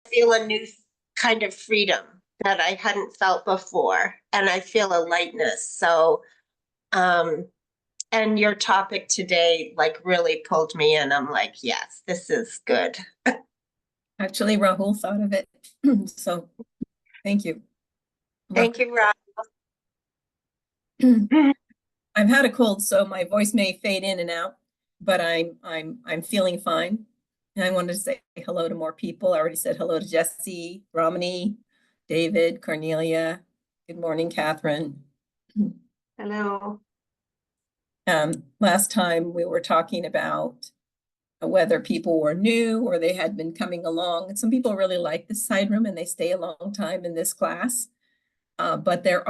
feel a new kind of freedom that I hadn't felt before, and I feel a lightness. So, um, and your topic today like really pulled me in. I'm like, yes, this is good. Actually, Rahul thought of it. So thank you. Thank you, Rob. I've had a cold, so my voice may fade in and out, but I'm feeling fine. And I wanted to say hello to more people. I already said hello to Jesse, Romney, David, Cornelia. Good morning, Catherine. Hello. Last time we were talking about whether people were new or they had been coming along. And some people really like this side room and they stay a long time in this class. But there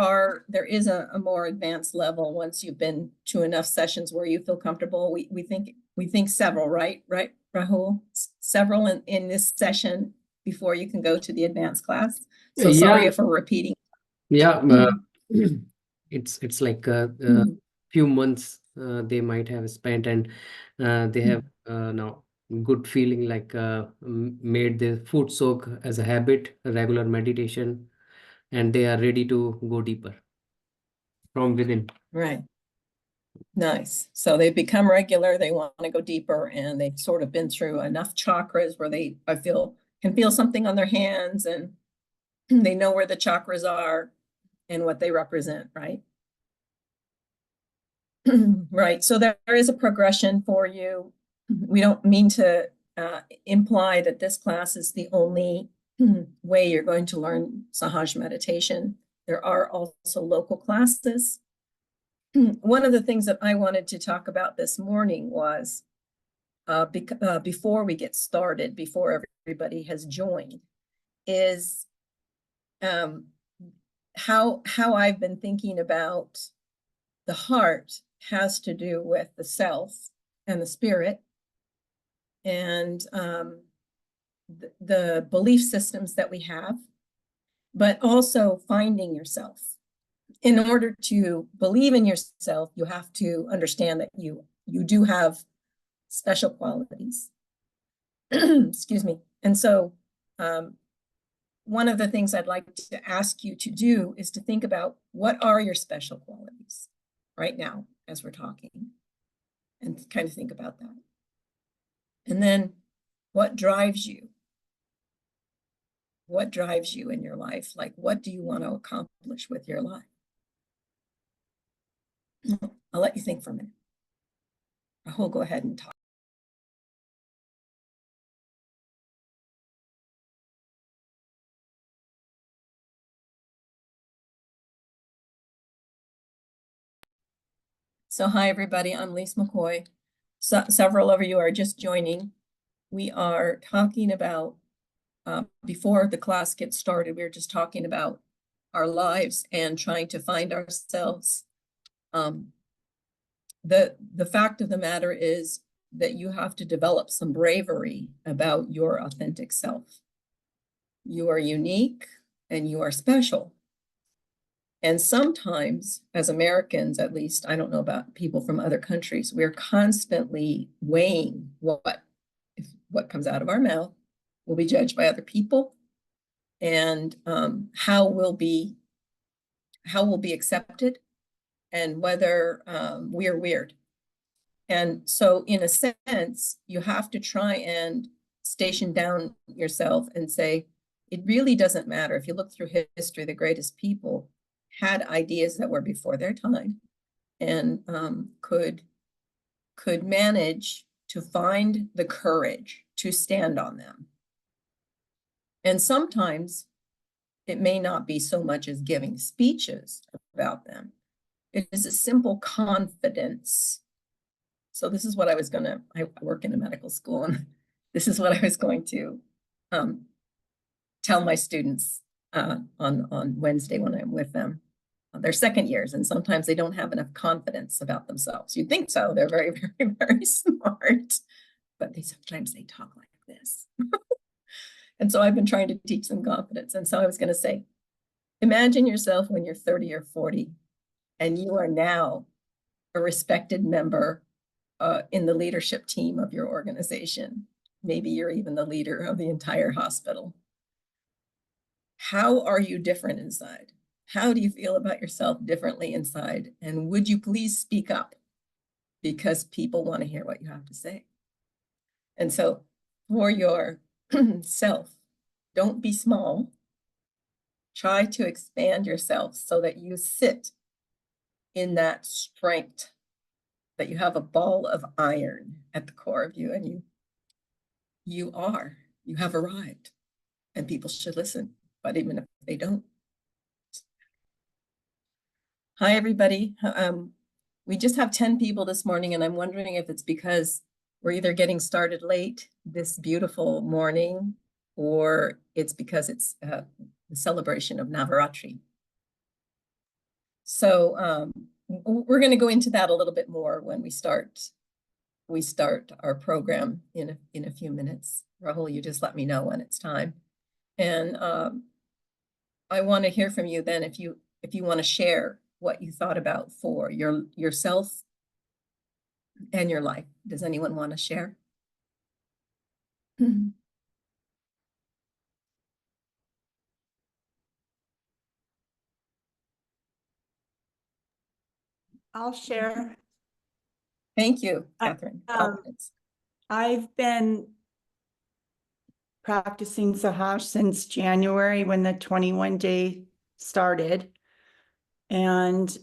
is a more advanced level once you've been to enough sessions where you feel comfortable. We think several, right, Rahul? Several in this session before you can go to the advanced class. So sorry Yeah, if we're repeating. yeah. It's like a few months they might have spent, and they have now good feeling, like made the foot soak as a habit, a regular meditation, and they are ready to go deeper from within. Right. Nice. So they've become regular, they want to go deeper, and they've sort of been through enough chakras where can feel something on their hands, and they know where the chakras are and what they represent, right? Right. So there is a progression for you. We don't mean to imply that this class is the only way you're going to learn Sahaj meditation. There are also local classes. One of the things that I wanted to talk about this morning was before we get started, before everybody has joined, is how I've been thinking about the heart has to do with the self and the spirit, and the belief systems that we have, but also finding yourself. In order to believe in yourself, you have to understand that you do have special qualities. Excuse me. And so one of the things I'd like to ask you to do is to think about what are your special qualities right now as we're talking, and kind of think about that. And then what drives you? What drives you in your life? Like, what do you want to accomplish with your life? I'll let you think for a minute. I'll go ahead and talk. So hi, everybody. I'm Lise McCoy. Several of you are just joining. We are talking about, before the class gets started, we were just talking about our lives and trying to find ourselves. The fact of the matter is that you have to develop some bravery about your authentic self. You are unique and you are special. And sometimes, as Americans, at least, I don't know about people from other countries, we're constantly weighing what comes out of our mouth will be judged by other people, and how we'll be accepted, and whether we're weird. And so in a sense, you have to try and station down yourself and say, it really doesn't matter. If you look through history, the greatest people had ideas that were before their time, and could manage to find the courage to stand on them. And sometimes it may not be so much as giving speeches about them. It is a simple confidence. So this is what I work in a medical school, and this is what I was going to tell my students on Wednesday when I'm with them. They're second years, and sometimes they don't have enough confidence about themselves. You'd think so. They're very, very, very smart, but sometimes they talk like this. And so I've been trying to teach them confidence. And so I was going to say, imagine yourself when you're 30 or 40, and you are now a respected member in the leadership team of your organization. Maybe you're even the leader of the entire hospital. How are you different inside? How do you feel about yourself differently inside? And would you please speak up? Because people want to hear what you have to say. And so for your self, don't be small. Try to expand yourself so that you sit in that strength, that you have a ball of iron at the core of you, and you have arrived, and people should listen, but even if they don't. Hi, everybody. We just have 10 people this morning, and I'm wondering if it's because we're either getting started late this beautiful morning, or it's because it's the celebration of Navaratri. So we're going to go into that a little bit more when we start our program in a few minutes. Rahul, you just let me know when it's time. And I want to hear from you then if you want to share what you thought about for yourself and your life. Does anyone want to share? I'll share. Thank you, Catherine. I've been practicing Sahaj since January when the 21-day started. And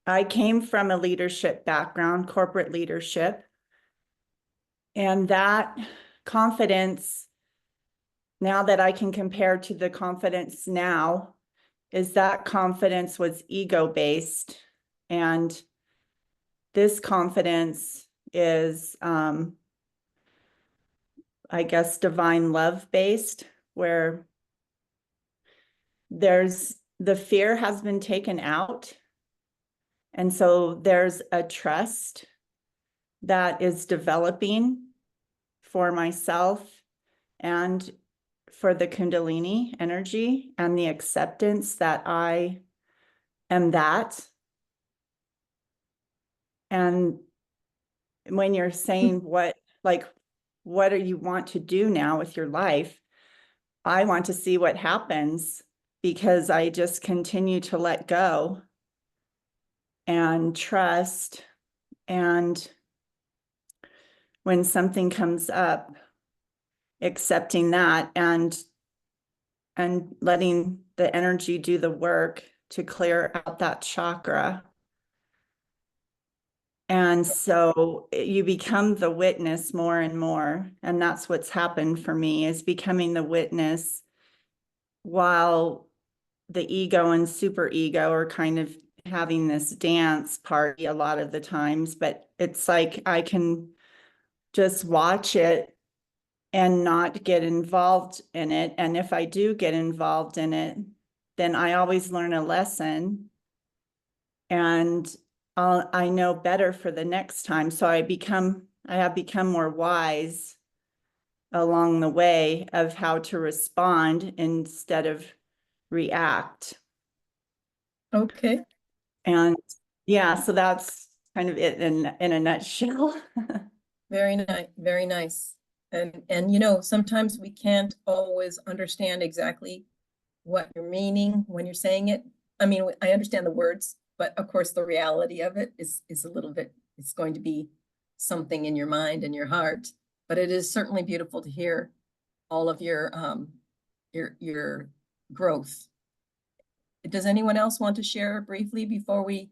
I came from a leadership background, corporate leadership. And that confidence, now that I can compare to the confidence now, is that confidence was ego-based. And this confidence is, I guess, divine love-based, where the fear has been taken out. And so there's a trust that is developing for myself and for the Kundalini energy, and the acceptance that I am that. And when you're saying what do you want to do now with your life? I want to see what happens, because I just continue to let go and trust. And when something comes up, accepting that and letting the energy do the work to clear out that chakra. And so you become the witness more and more. And that's what's happened for me, is becoming the witness, while the ego and super ego are kind of having this dance party a lot of the times. But it's like I can just watch it and not get involved in it. And if I do get involved in it, then I always learn a lesson, and I know better for the next time. So I have become more wise along the way of how to respond instead of react. Okay. And yeah, so that's kind of it in a nutshell. Very nice. Very nice. And you know, sometimes we can't always understand exactly what you're meaning when you're saying it. I mean, I understand the words, but of course the reality of it is a little bit, it's going to be something in your mind and your heart. But it is certainly beautiful to hear all of your growth. Does anyone else want to share briefly before we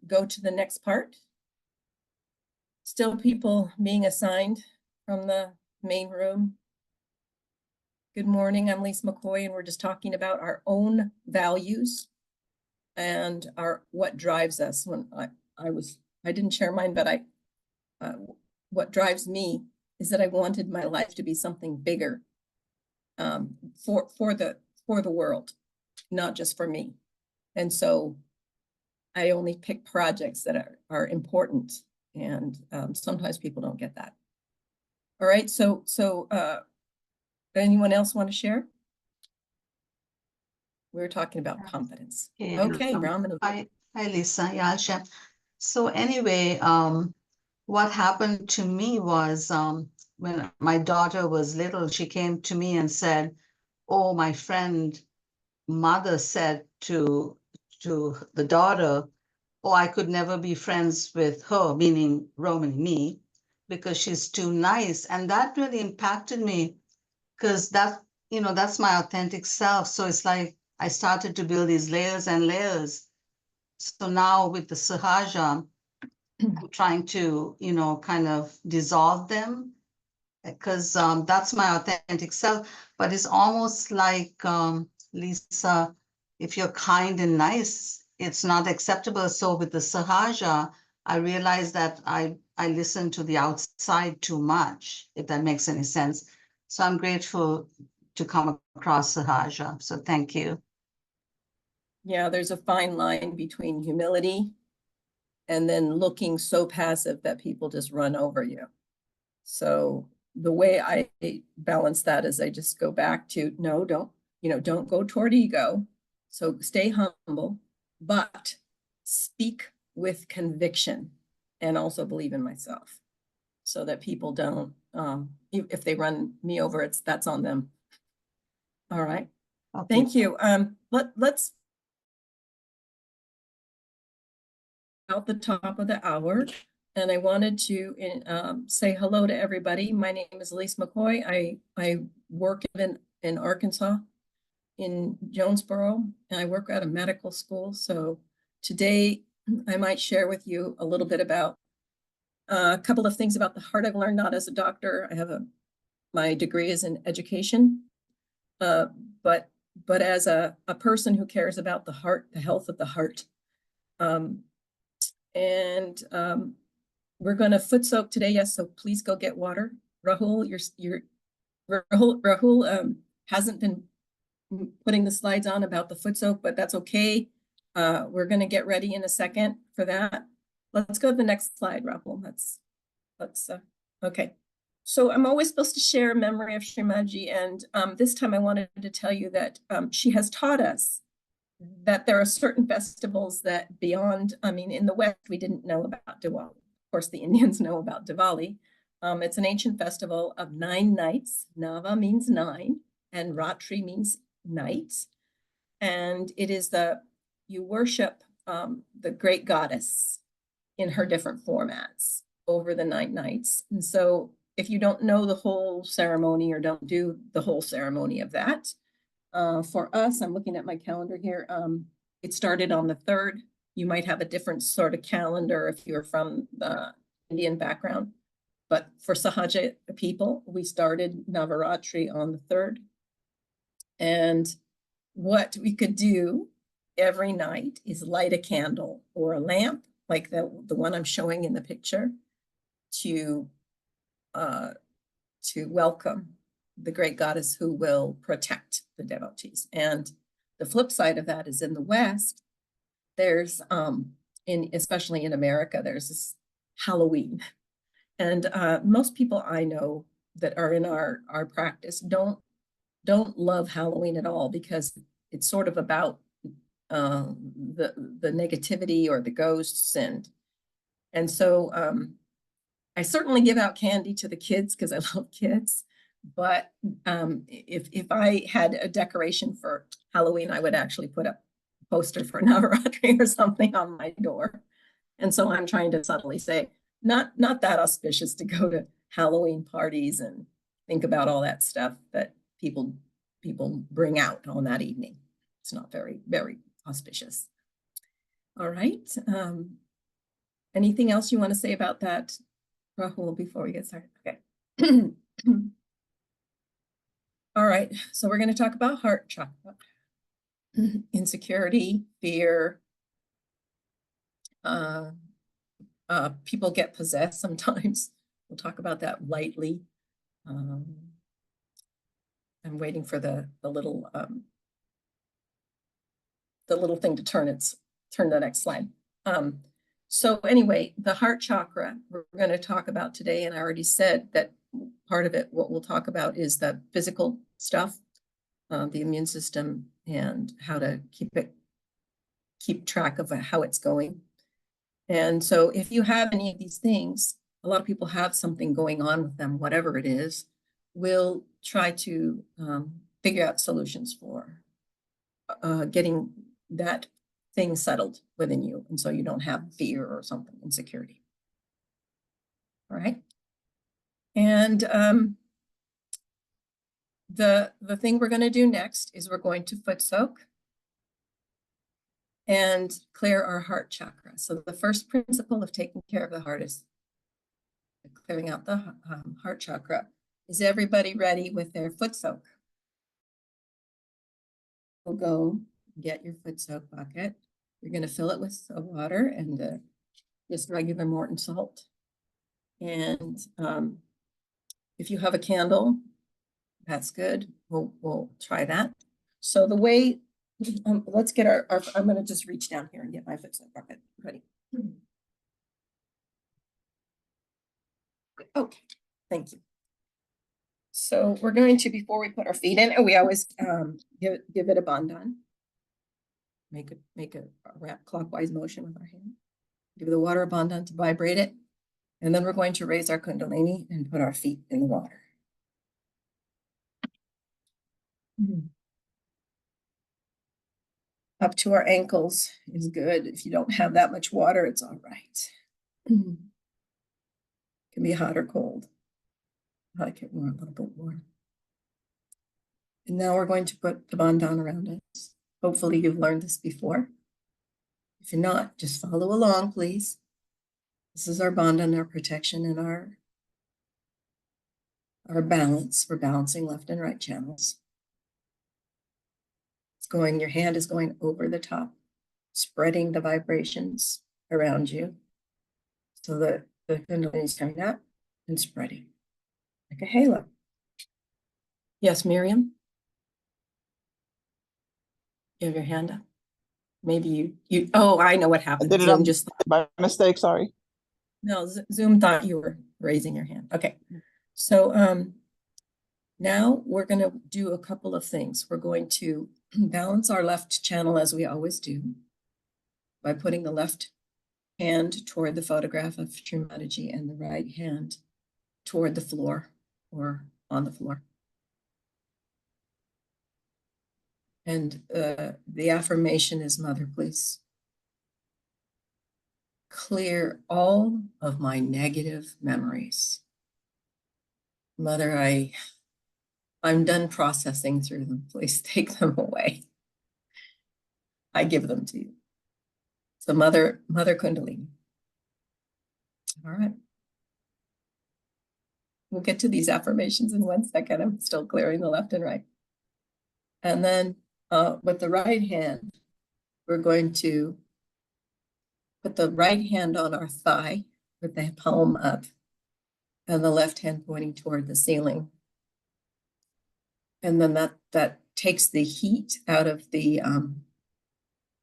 go to the next part? Still people being assigned from the main room. Good morning, I'm Lisa McCoy, and we're just talking about our own values and what drives us. When I didn't share mine, but what drives me is that I wanted my life to be something bigger, for the world, not just for me. And so I only pick projects that are important. And sometimes people don't get that. All right, so anyone else want to share? We were talking about confidence. Okay, Ram. Hi, Lisa. Yeah, I'll share. So anyway, what happened to me was when my daughter was little, she came to me and said, oh, my friend mother said to the daughter, oh, I could never be friends with her, meaning Roman, me, because she's too nice. And that really impacted me because that's my authentic self. So it's like I started to build these layers and layers. So now with the Sahaja, I'm trying to, kind of dissolve them because that's my authentic self. But it's almost like, Lisa, if you're kind and nice, it's not acceptable. So with the Sahaja, I realized that I listen to the outside too much, if that makes any sense. So I'm grateful to come across Sahaja. So thank you. Yeah, there's a fine line between humility and then looking so passive that people just run over you. So the way I balance that is I just go back to, no, don't go toward ego. So stay humble, but speak with conviction and also believe in myself so that people don't, if they run me over, that's on them. All right. Okay. Thank you. Let's out the top of the hour. And I wanted to say hello to everybody. My name is Elise McCoy. I work in Arkansas, in Jonesboro, and I work at a medical school. So today I might share with you a little bit about a couple of things about the heart I've learned, not as a doctor. I have my degree is in education, but as a person who cares about the heart, the health of the heart. We're going to foot soak today. Yes, so please go get water. Rahul, Rahul hasn't been putting the slides on about the foot soak, but that's okay. We're going to get ready in a second for that. Let's go to the next slide, Rahul. Okay. So I'm always supposed to share a memory of Shimaji, and this time I wanted to tell you that she has taught us that there are certain festivals that beyond, in the West, we didn't know about Diwali. Of course, the Indians know about Diwali. It's an ancient festival of 9 nights. Nava means 9, and Ratri means night. And it is you worship the great goddess in her different formats over the 9 nights. And so if you don't know the whole ceremony or don't do the whole ceremony of that, for us, I'm looking at my calendar here. It started on the 3rd. You might have a different sort of calendar if you're from the Indian background. But for Sahaja people, we started Navaratri on the 3rd. And what we could do every night is light a candle or a lamp, like the one I'm showing in the picture, to welcome the great goddess who will protect the devotees. And the flip side of that is in the West, there's, especially in America, there's this Halloween. And most people I know that are in our practice don't love Halloween at all because it's sort of about the negativity or the ghosts. And so I certainly give out candy to the kids because I love kids. But if I had a decoration for Halloween, I would actually put up a poster for Navaratri or something on my door. And so I'm trying to subtly say, not that auspicious to go to Halloween parties and think about all that stuff that people bring out on that evening. It's not very, very auspicious. All right. Anything else you want to say about that, Rahul, before we get started? Okay. All right, so we're going to talk about heart chakra, insecurity, fear. People get possessed sometimes. We'll talk about that lightly. I'm waiting for the little thing to turn the next slide. So anyway, the heart chakra we're going to talk about today, and I already said that part of it, what we'll talk about is the physical stuff, the immune system, and how to keep track of how it's going. And so if you have any of these things, a lot of people have something going on with them, whatever it is. We'll try to figure out solutions for getting that thing settled within you. And so you don't have fear or something, insecurity. All right. And the thing we're going to do next is we're going to foot soak and clear our heart chakra. So the first principle of taking care of the heart is clearing out the heart chakra. Is everybody ready with their foot soak? We'll go get your foot soak bucket. You're going to fill it with water and just regular Morton salt. And if you have a candle, that's good. We'll try that. So the way, let's get our I'm going to just reach down here and get my foot soak bucket ready. Okay, thank you. So we're going to, before we put our feet in, and we always give it a bandan. Make a wrap clockwise motion with our hand. Give the water a bandan to vibrate it. And then we're going to raise our kundalini and put our feet in the water. Up to our ankles is good. If you don't have that much water, it's all right. Can be hot or cold. I like it more, a little bit more. And now we're going to put the bandan around us. Hopefully you've learned this before. If you're not, just follow along, please. This is our bandan, our protection, and our balance. We're balancing left and right channels. It's going, your hand is going over the top, spreading the vibrations around you so that the kundalini is coming up and spreading like a halo. Yes, Miriam? You have your hand up? Maybe you oh, I know what happened. I did it Zoom on just by mistake, sorry. No, Zoom thought you were raising your hand. Okay. So now we're going to do a couple of things. We're going to balance our left channel as we always do by putting the left hand toward the photograph of Trimataji and the right hand toward the floor or on the floor. And the affirmation is, Mother, please clear all of my negative memories. Mother, I'm done processing through them. Please take them away. I give them to you. So Mother Kundalini. All right. We'll get to these affirmations in 1 second. I'm still clearing the left and right. And then with the right hand, we're going to put the right hand on our thigh with the palm up and the left hand pointing toward the ceiling. And then that takes the heat out of the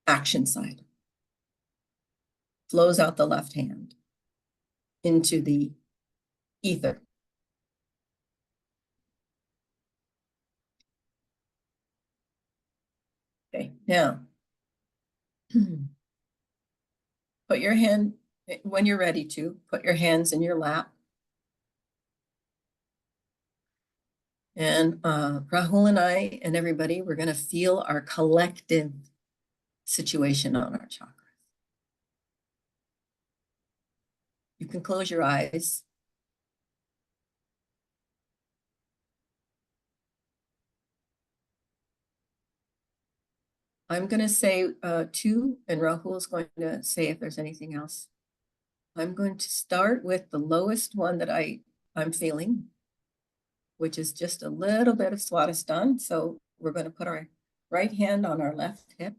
action side. Flows out the left hand into the ether. Okay, now put your hand, when you're ready to, put your hands in your lap. And Rahul and I and everybody, we're going to feel our collective situation on our chakras. You can close your eyes. I'm going to say 2, and Rahul is going to say if there's anything else. I'm going to start with the lowest one that I'm feeling, which is just a little bit of Swadhisthana. So we're going to put our right hand on our left hip.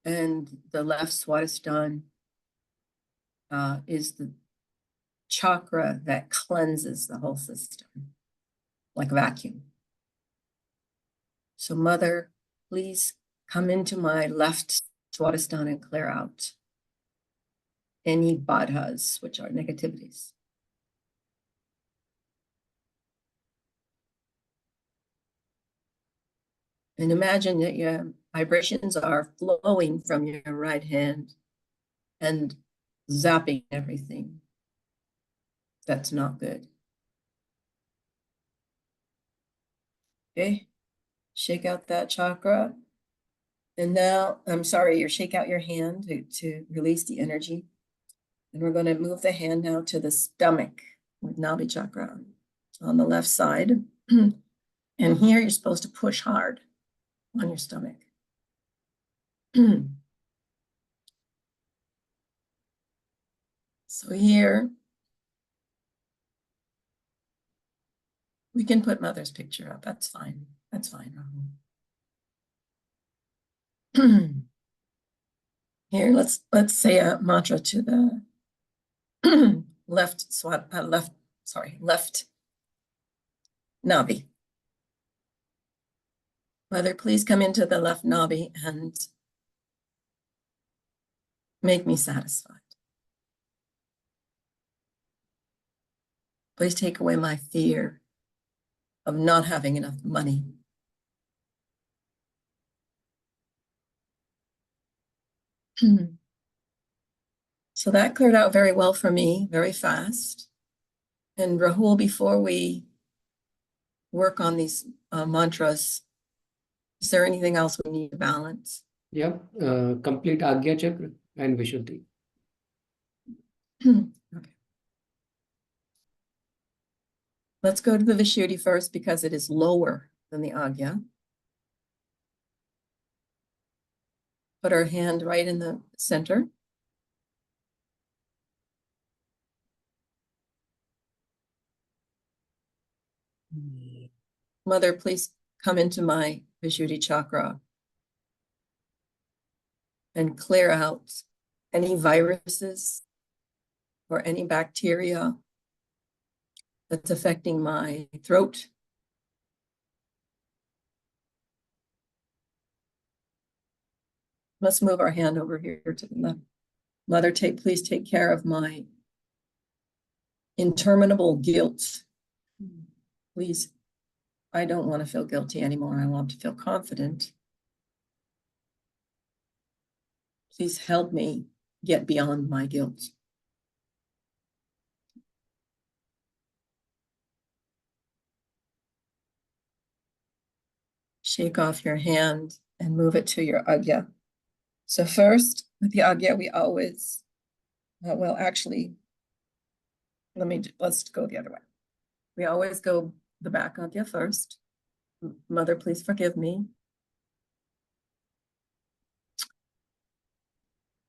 And the left Swadhisthana is the chakra that cleanses the whole system, like a vacuum. So Mother, please come into my left Swadhisthana and clear out any badhas, which are negativities. And imagine that your vibrations are flowing from your right hand and zapping everything. that's not good. Okay, shake out that chakra. And now, I'm sorry, you shake out your hand to release the energy. And we're going to move the hand now to the stomach with Nabi chakra on the left side. And here you're supposed to push hard on your stomach. So here, we can put Mother's picture up. That's fine. That's fine. Here, let's say a mantra to the left nabi. Mother, please come into the left nabi and make me satisfied. Please take away my fear of not having enough money. So that cleared out very well for me, very fast. And Rahul, before we work on these mantras, is there anything else we need to balance? Yep, complete Agya Chakra and Vishuddhi. Okay. Let's go to the Vishuddhi first because it is lower than the Agya. Put our hand right in the center. Mother, please come into my Vishuddhi chakra and clear out any viruses or any bacteria that's affecting my throat. Let's move our hand over here to the left. Mother, please take care of my interminable guilt. Please, I don't want to feel guilty anymore. I want to feel confident. Please help me get beyond my guilt. Shake off your hand and move it to your Agya. So first, with the Agya, we always, actually, let's go the other way. We always go the back Agya first. Mother, please forgive me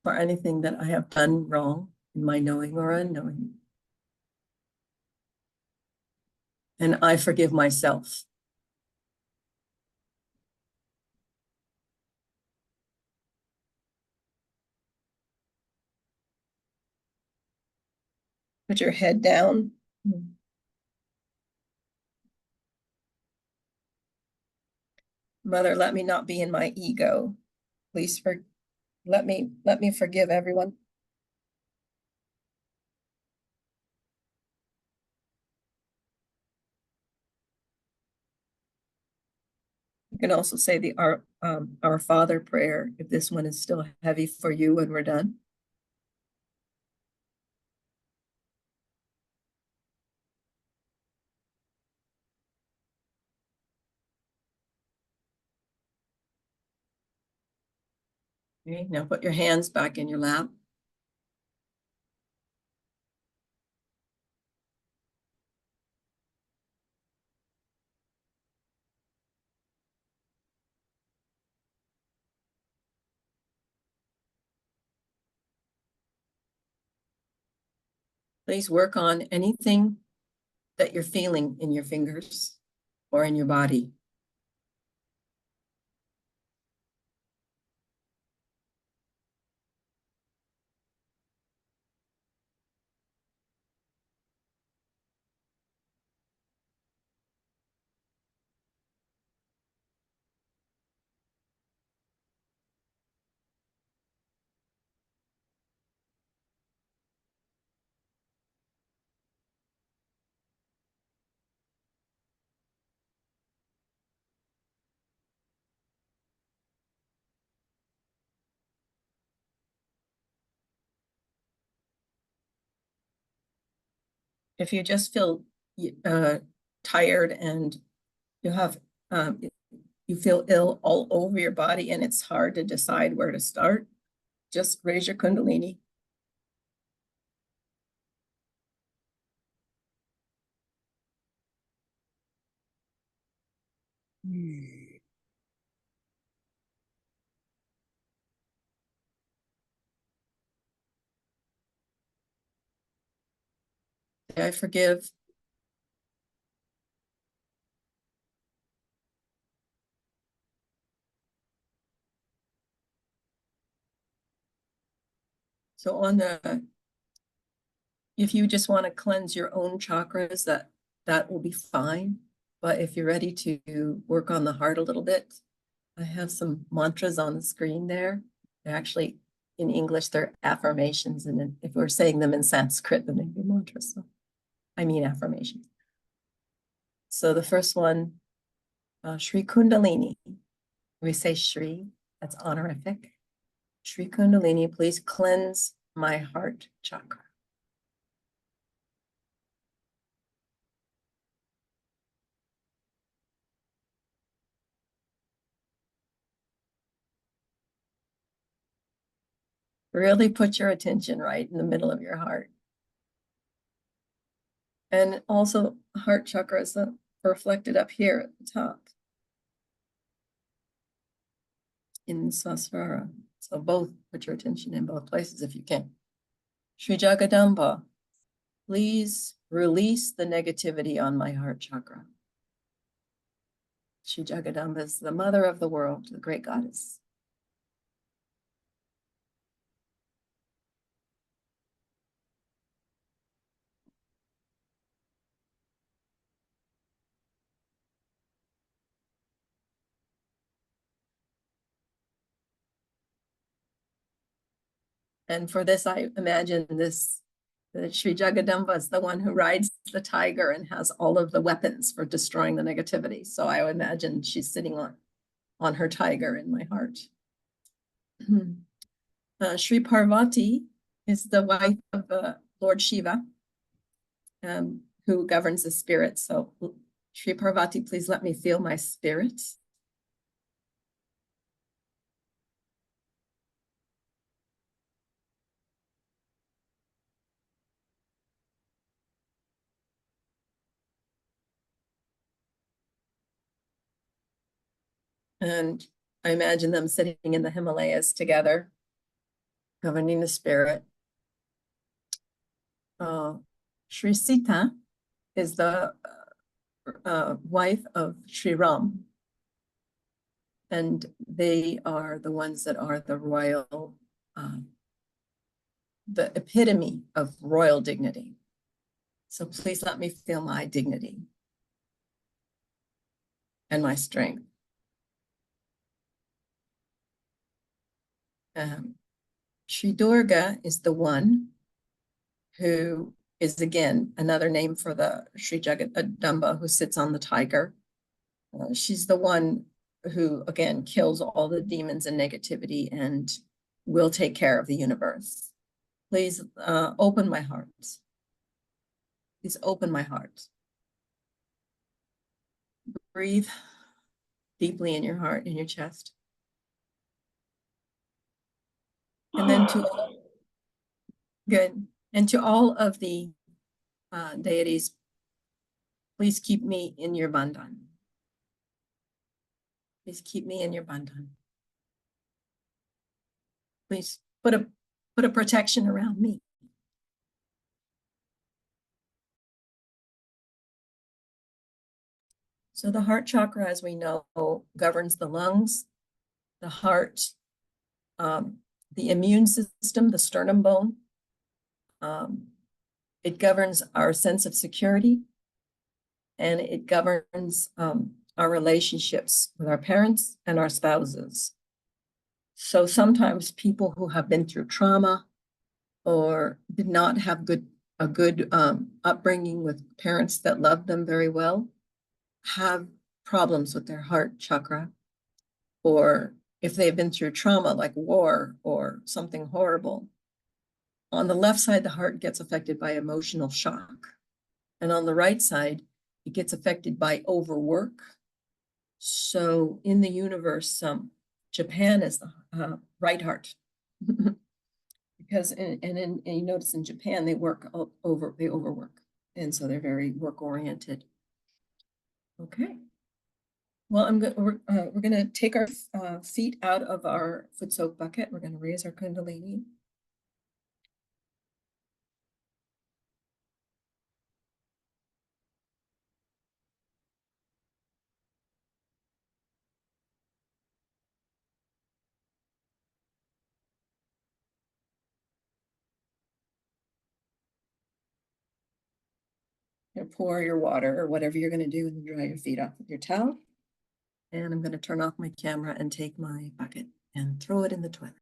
for anything that I have done wrong in my knowing or unknowing. And I forgive myself. Put your head down. Mother, let me not be in my ego. Please let me forgive everyone. You can also say the Our Father prayer if this one is still heavy for you when we're done. Okay, now put your hands back in your lap. Please work on anything that you're feeling in your fingers or in your body. if you just feel tired and you have you feel ill all over your body and it's hard to decide where to start, just raise your Kundalini. I forgive. So on the, if you just want to cleanse your own chakras, that will be fine. But if you're ready to work on the heart a little bit, I have some mantras on the screen there. They're actually, in English, they're affirmations. And then if we're saying them in Sanskrit, then they'd be mantras. So, I mean affirmations. So the first one, Shri Kundalini. We say Shri, that's honorific. Shri Kundalini, please cleanse my heart chakra. Really put your attention right in the middle of your heart. And also heart chakra is reflected up here at the top in Sasvara. So both, put your attention in both places if you can. Shri Jagadamba, please release the negativity on my heart chakra. Shri Jagadamba is the mother of the world, the great goddess. And for this, I imagine that Sri Jagadamba is the one who rides the tiger and has all of the weapons for destroying the negativity. So I would imagine she's sitting on her tiger in my heart. Sri Parvati is the wife of Lord Shiva, who governs the spirit. So Sri Parvati, please let me feel my spirit. And I imagine them sitting in the Himalayas together, governing the spirit. Sri Sita is the wife of Sri Ram. And they are the ones that are the royal, the epitome of royal dignity. So please let me feel my dignity and my strength. Sri Durga is the one who is, again, another name for the Sri Jagadamba, who sits on the tiger. She's the one who, again, kills all the demons and negativity and will take care of the universe. Please open my heart. Please open my heart. Breathe deeply in your heart, in your chest. And then to all of the deities, please keep me in your bandhan. Please keep me in your bandhan. Please put a protection around me. So the heart chakra, as we know, governs the lungs, the heart, the immune system, the sternum bone. It governs our sense of security, and it governs our relationships with our parents and our spouses. So sometimes people who have been through trauma or did not have a good upbringing with parents that loved them very well have problems with their heart chakra. Or if they've been through trauma like war or something horrible, on the left side, the heart gets affected by emotional shock. And on the right side, it gets affected by overwork. So in the universe, Japan is the right heart. Because and you notice in Japan, they overwork. And so they're very work oriented. Okay. Well, we're going to take our feet out of our foot soak bucket. We're going to raise our Kundalini. You pour your water or whatever you're going to do and dry your feet off with your towel. And I'm going to turn off my camera and take my bucket and throw it in the toilet.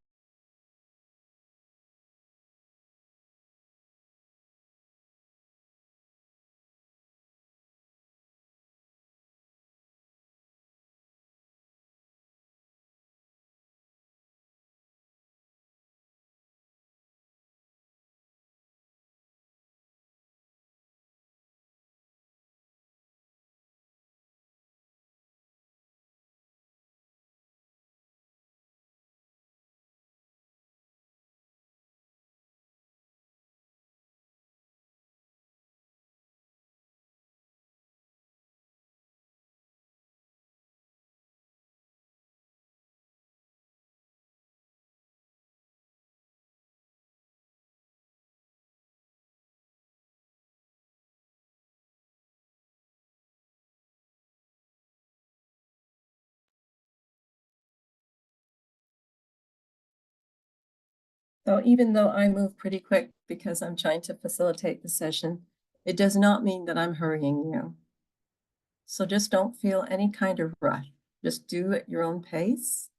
So even though I move pretty quick because I'm trying to facilitate the session, it does not mean that I'm hurrying you. So just don't feel any kind of rush. Just do at your own pace.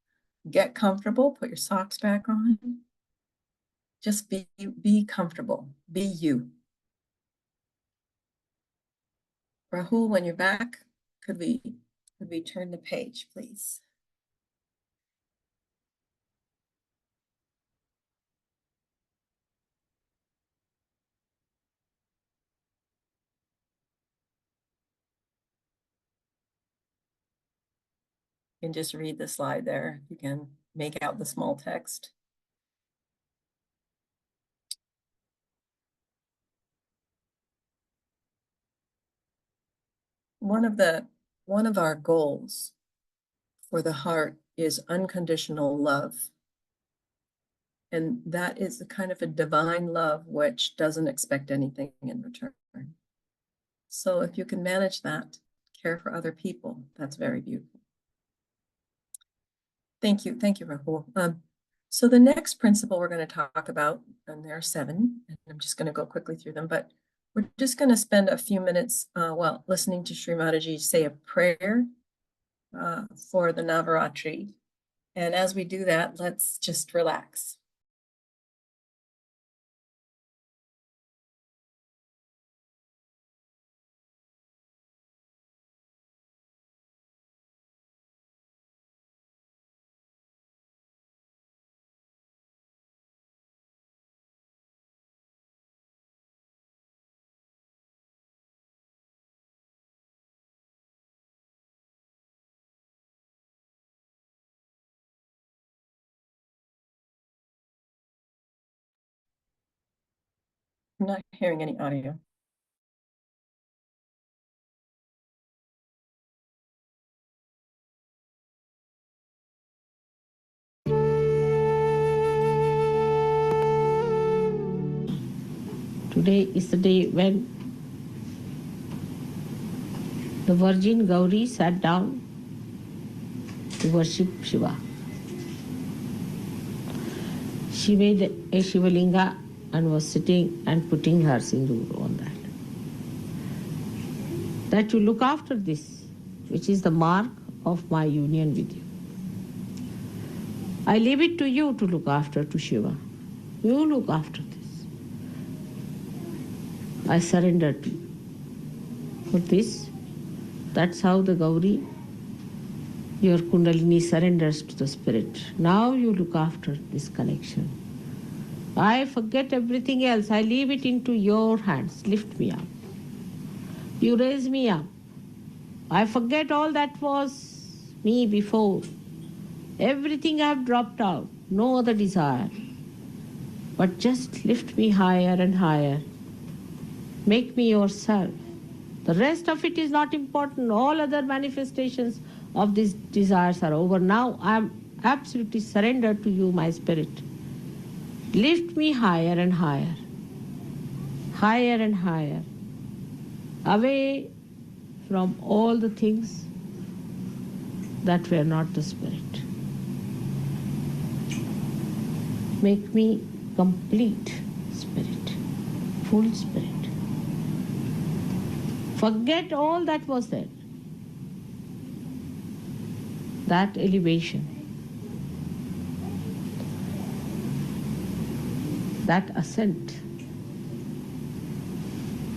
Get comfortable, put your socks back on. Just be comfortable, be you. Rahul, when you're back, could we turn the page, please? You can just read the slide there. You can make out the small text. One of our goals for the heart is unconditional love. And that is a kind of a divine love which doesn't expect anything in return. So if you can manage that, care for other people, that's very beautiful. Thank you, Rahul. So the next principle we're going to talk about, and there are 7, and I'm just going to go quickly through them, but we're just going to spend a few minutes listening to Sri Mataji say a prayer for the Navaratri. And as we do that, let's just relax. I'm not hearing any audio. Today is the day when the Virgin Gauri sat down to worship Shiva. She made a Shivalinga and was sitting and putting her sindoor on that. That you look after this, which is the mark of my union with you. I leave it to you to look after to Shiva. You look after this. I surrender to you. For this, that's how the Gauri, your Kundalini surrenders to the spirit. Now you look after this connection. I forget everything else. I leave it into your hands. Lift me up. You raise me up. I forget all that was me before. Everything I've dropped out, no other desire. But just lift me higher and higher. Make me yourself. The rest of it is not important. All other manifestations of these desires are over. Now I'm absolutely surrendered to you, my spirit. Lift me higher and higher. Higher and higher. Away from all the things that were not the spirit. Make me complete spirit, full spirit. Forget all that was there. That elevation, that ascent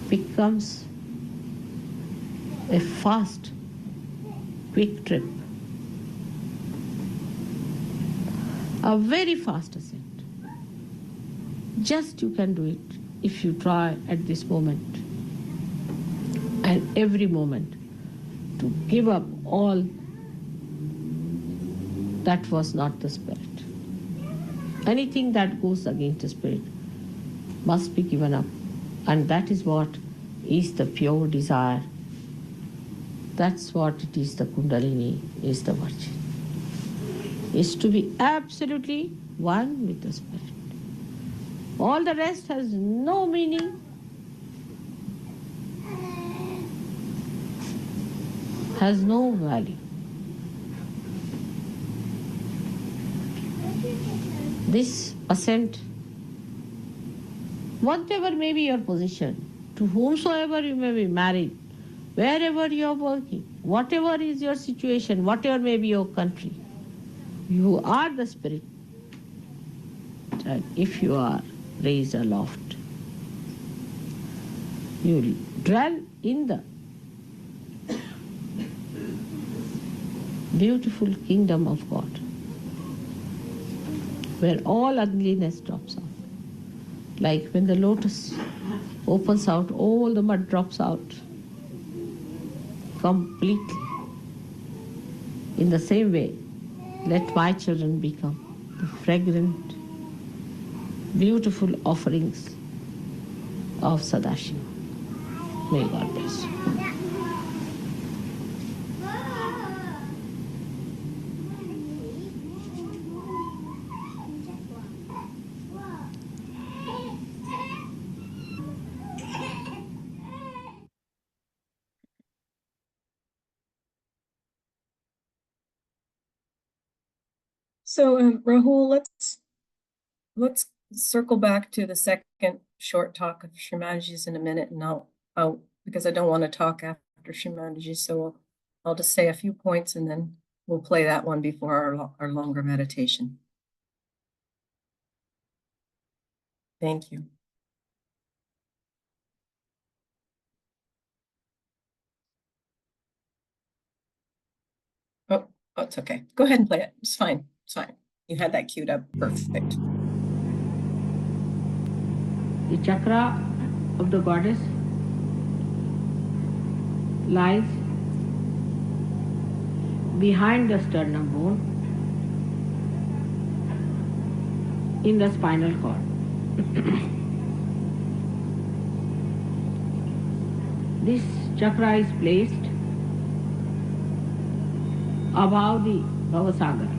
becomes a fast, quick trip. A very fast ascent. Just you can do it if you try at this moment and every moment to give up all that was not the spirit. Anything that goes against the spirit must be given up, and that is what is the pure desire. That's what it is, the Kundalini is the virgin. Is to be absolutely one with the spirit. All the rest has no meaning, has no value. This ascent, whatever may be your position, to whomsoever you may be married, wherever you are working, whatever is your situation, whatever may be your country, you are the spirit. And if you are raised aloft, you will dwell in the beautiful kingdom of God, where all ugliness drops out. Like when the lotus opens out, all the mud drops out completely. In the same way, let my children become the fragrant, beautiful offerings of Sadashiva. May God bless you. So, Rahul, let's circle back to the second short talk of Shrimanji's in a minute, and I'll because I don't want to talk after Shrimanji, so I'll just say a few points and then we'll play that one before our longer meditation. Thank you. Oh, it's okay. Go ahead and play it. It's fine. It's fine. You had that queued up. Perfect. The chakra of the goddess lies behind the sternum bone in the spinal cord. This chakra is placed above the Bhavasagar,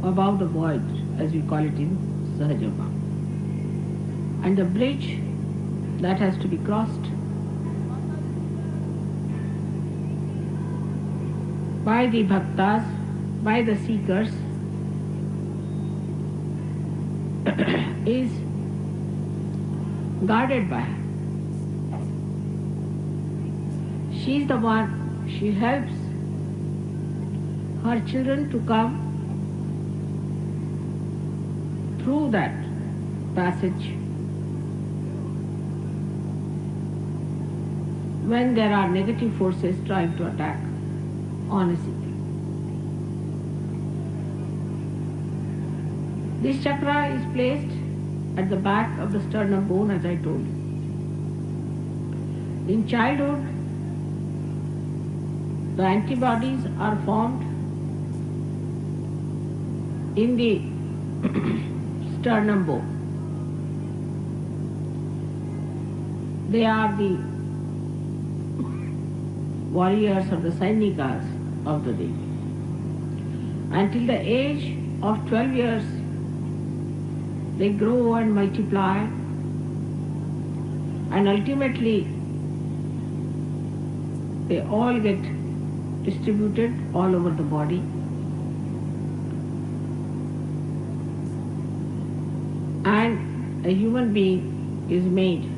above the void, as we call it in Sahaja. And the bridge that has to be crossed by the bhaktas, by the seekers, is guarded by her. She is the one, she helps her children to come through that passage when there are negative forces trying to attack on a seeker. This chakra is placed at the back of the sternum bone, as I told you. In childhood, the antibodies are formed in the sternum bone. They are the warriors or the Sainikas of the day. Until the age of 12 years, they grow and multiply, and ultimately they all get distributed all over the body. And a human being is made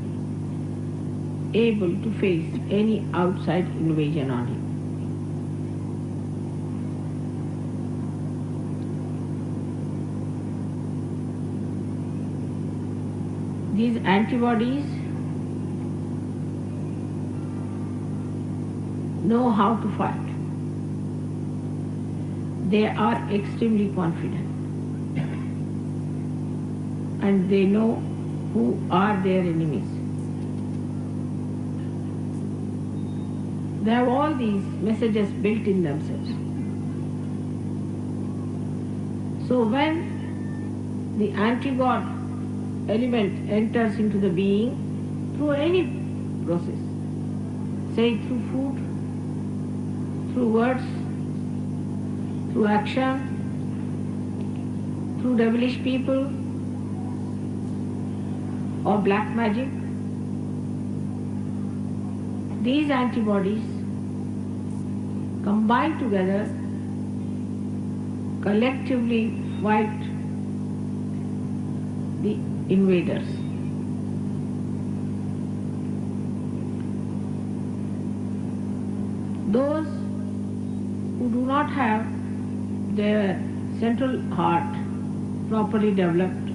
able to face any outside invasion on him. These antibodies know how to fight. They are extremely confident. And they know who are their enemies. They have all these messages built in themselves. So when the anti-God element enters into the being through any process, say through food, through words, through action, through devilish people, or black magic, these antibodies combine together, collectively fight the invaders. Those who do not have their central heart properly developed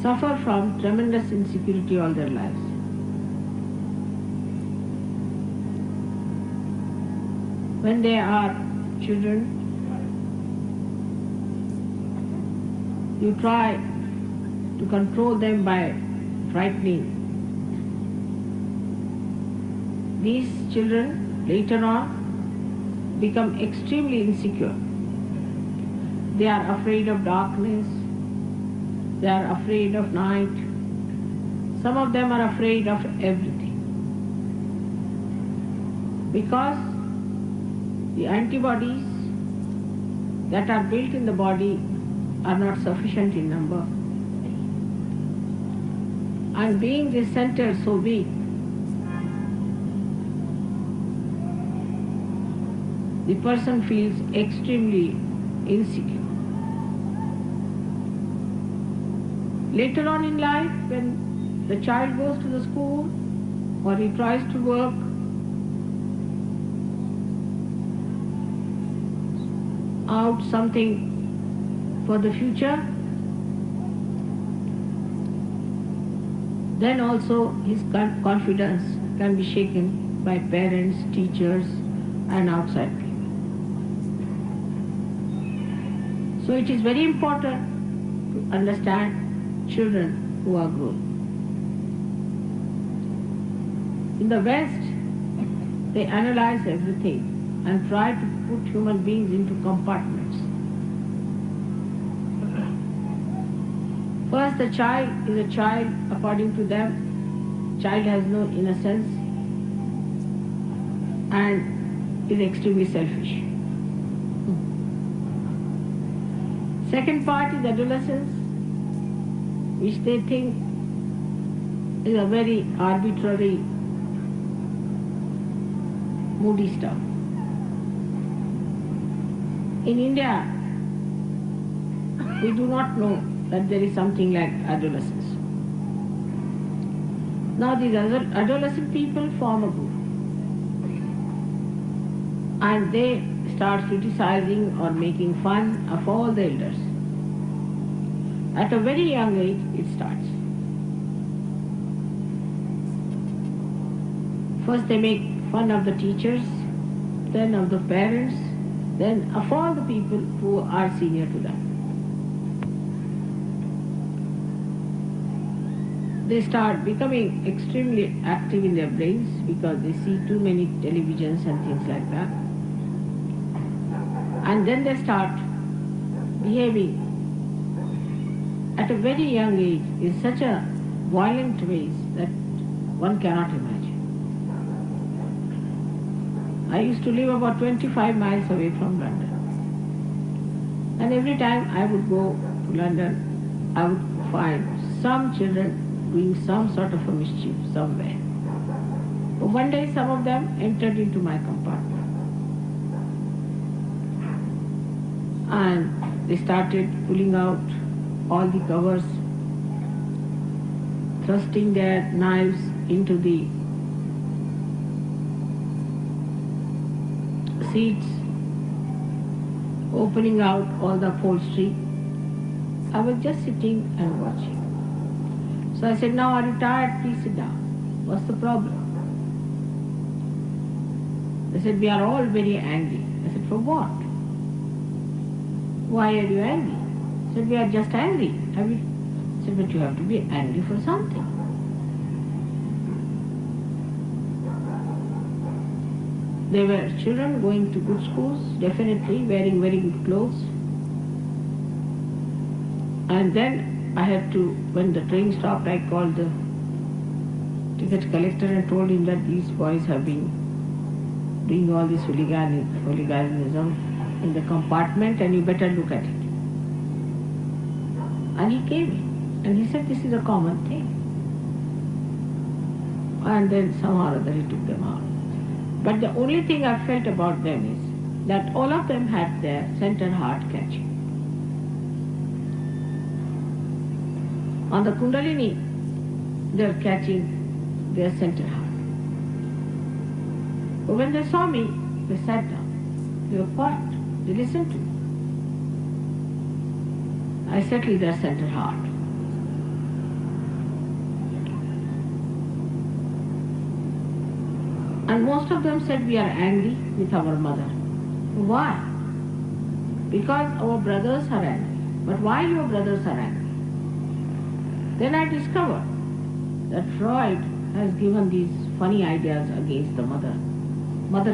suffer from tremendous insecurity all their lives. When they are children, you try to control them by frightening. These children later on become extremely insecure. They are afraid of darkness. They are afraid of night. Some of them are afraid of everything. Because the antibodies that are built in the body are not sufficient in number. And being this center so big, the person feels extremely insecure. Later on in life, when the child goes to the school or he tries to work, out something for the future, then also his confidence can be shaken by parents, teachers, and outside people. So it is very important to understand children who are grown. In the West, they analyze everything and try to put human beings into compartments. First, the child is a child according to them. Child has no innocence and is extremely selfish. Second part is adolescence, which they think is a very arbitrary, moody stuff. In India, we do not know that there is something like adolescence. Now these adolescent people form a group and they start criticizing or making fun of all the elders. At a very young age, it starts. First they make fun of the teachers, then of the parents, then of all the people who are senior to them. they start becoming extremely active in their brains because they see too many televisions and things like that. And then they start behaving at a very young age in such a violent ways that one cannot imagine. I used to live about 25 miles away from London. And every time I would go to London, I would find some children doing some sort of a mischief somewhere. But one day some of them entered into my compartment. And they started pulling out all the covers, thrusting their knives into the seats, opening out all the upholstery. I was just sitting and watching. So I said, "Now are you tired? Please sit down. What's the problem?" They said, "We are all very angry." I said, "For what? Why are you angry?" I said, "We are just angry." I said, "But you have to be angry for something." They were children going to good schools, definitely wearing very good clothes. And then I had to, when the train stopped, I called the ticket collector and told him that these boys have been doing all this hooliganism in the compartment and you better look at it. And he came in and he said, "This is a common thing." And then somehow or other he took them out. But the only thing I felt about them is that all of them had their center heart catching. On the Kundalini, they're catching their center heart. But when they saw me, they sat down. They were quiet. They listened to me. I settled their center heart. And most of them said, "We are angry with our mother." Why? Because our brothers are angry. But why your brothers are angry? Then I discovered that Freud has given these funny ideas against the mother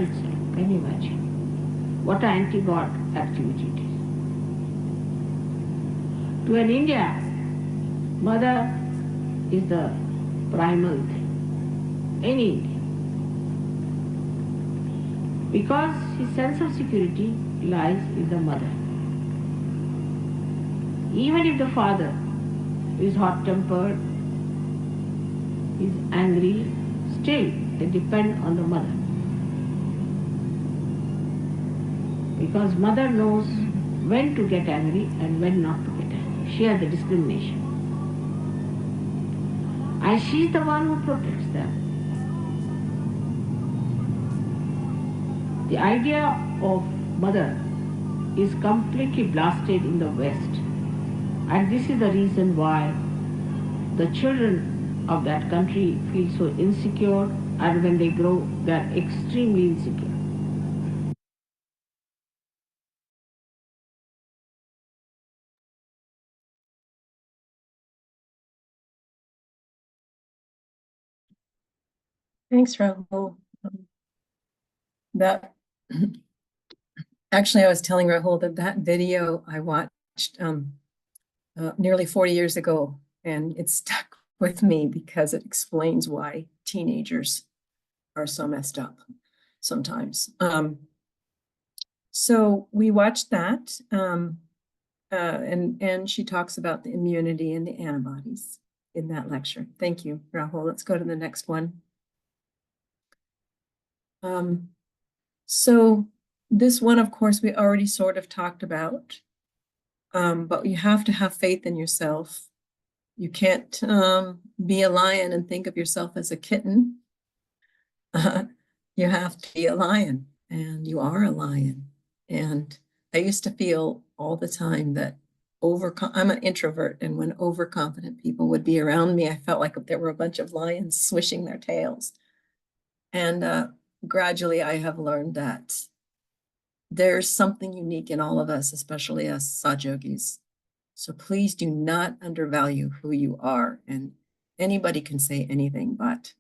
itself. Can you imagine? What an anti-God activity it is. To an India, mother is the primal thing. Any Indian. Because his sense of security lies in the mother. Even if the father is hot-tempered, is angry, still they depend on the mother. Because mother knows when to get angry and when not to get angry. She has the discrimination. And she is the one who protects them. The idea of mother is completely blasted in the West. And this is the reason why the children of that country feel so insecure, and when they grow, they are extremely insecure. Thanks, Rahul. That actually, I was telling Rahul that video I watched nearly 40 years ago, and it stuck with me because it explains why teenagers are so messed up sometimes. So we watched that, and she talks about the immunity and the antibodies in that lecture. Thank you, Rahul. Let's go to the next one. So this one, of course, we already sort of talked about, but you have to have faith in yourself. You can't be a lion and think of yourself as a kitten. You have to be a lion, and you are a lion. And I used to feel all the time that I'm an introvert, and when overconfident people would be around me, I felt like there were a bunch of lions swishing their tails. And gradually I have learned that there's something unique in all of us, especially us Satyogis. So please do not undervalue who you are. And anybody can say anything, but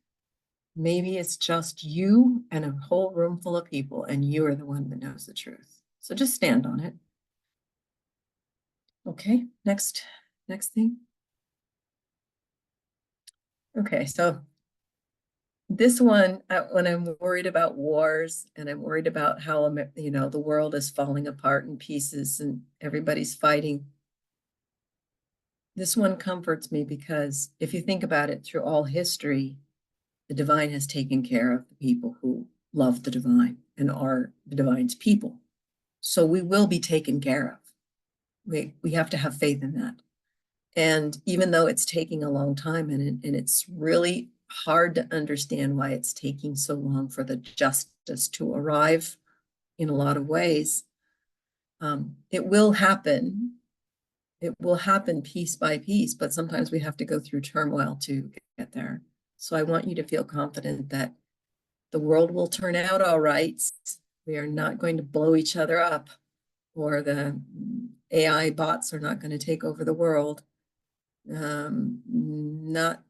maybe it's just you and a whole room full of people, and you are the one that knows the truth. So just stand on it. Okay, next thing. Okay, so this one, when I'm worried about wars and I'm worried about how, the world is falling apart in pieces and everybody's fighting, this one comforts me because if you think about it, through all history, the divine has taken care of the people who love the divine and are the divine's people. So we will be taken care of. We have to have faith in that. And even though it's taking a long time and it's really hard to understand why it's taking so long for the justice to arrive in a lot of ways, it will happen. It will happen piece by piece, but sometimes we have to go through turmoil to get there. So I want you to feel confident that the world will turn out all right. We are not going to blow each other up, or the AI bots are not going to take over the world. Not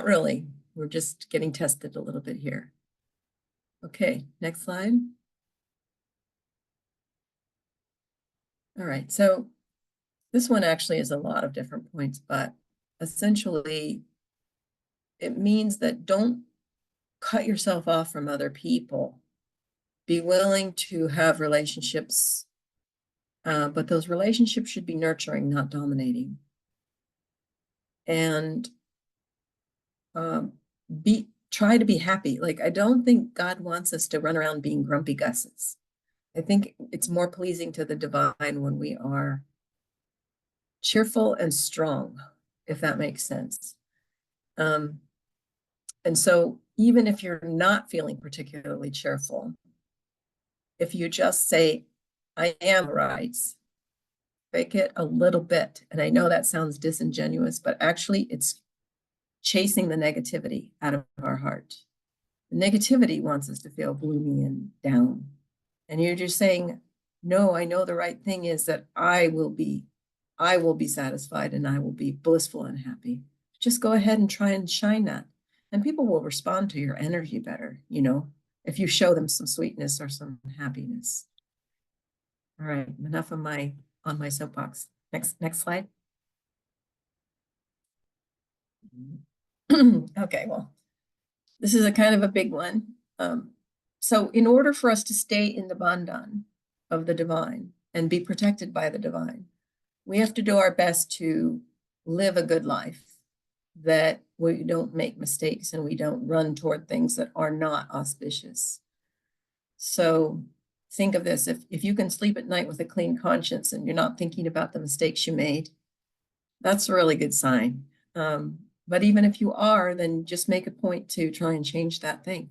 really. We're just getting tested a little bit here. Okay, next slide. All right, so this one actually is a lot of different points, but essentially it means that don't cut yourself off from other people. Be willing to have relationships, but those relationships should be nurturing, not dominating. And try to be happy. Like, I don't think God wants us to run around being grumpy Gusses. I think it's more pleasing to the divine when we are cheerful and strong, if that makes sense. And so even if you're not feeling particularly cheerful, if you just say, I am right, fake it a little bit. And I know that sounds disingenuous, but actually it's chasing the negativity out of our heart. The negativity wants us to feel gloomy and down. And you're just saying, no, I know the right thing is that I will be satisfied and I will be blissful and happy. Just go ahead and try and shine that. And people will respond to your energy better, if you show them some sweetness or some happiness. All right, enough of on my soapbox. Next slide. Okay, well, this is a kind of a big one. So in order for us to stay in the bandhan of the divine and be protected by the divine, we have to do our best to live a good life, that we don't make mistakes and we don't run toward things that are not auspicious. So think of this, if you can sleep at night with a clean conscience and you're not thinking about the mistakes you made, that's a really good sign. But even if you are, then just make a point to try and change that thing.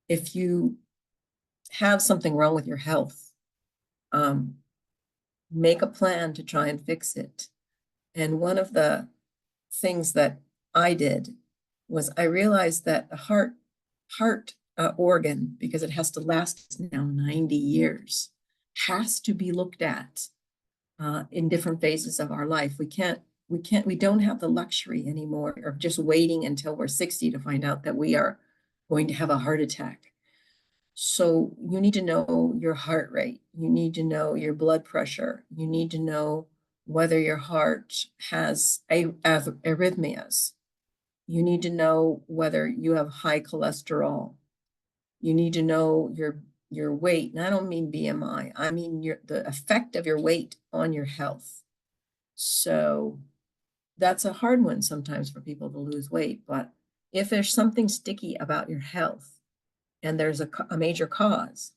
If you have something wrong with your health, make a plan to try and fix it. And one of the things that I did was I realized that the heart organ, because it has to last now 90 years, has to be looked at in different phases of our life. We don't have the luxury anymore of just waiting until we're 60 to find out that we are going to have a heart attack. So you need to know your heart rate. You need to know your blood pressure. You need to know whether your heart has arrhythmias. You need to know whether you have high cholesterol. You need to know your weight. And I don't mean BMI. I mean the effect of your weight on your health. So that's a hard one sometimes for people to lose weight. But if there's something sticky about your health and there's a major cause,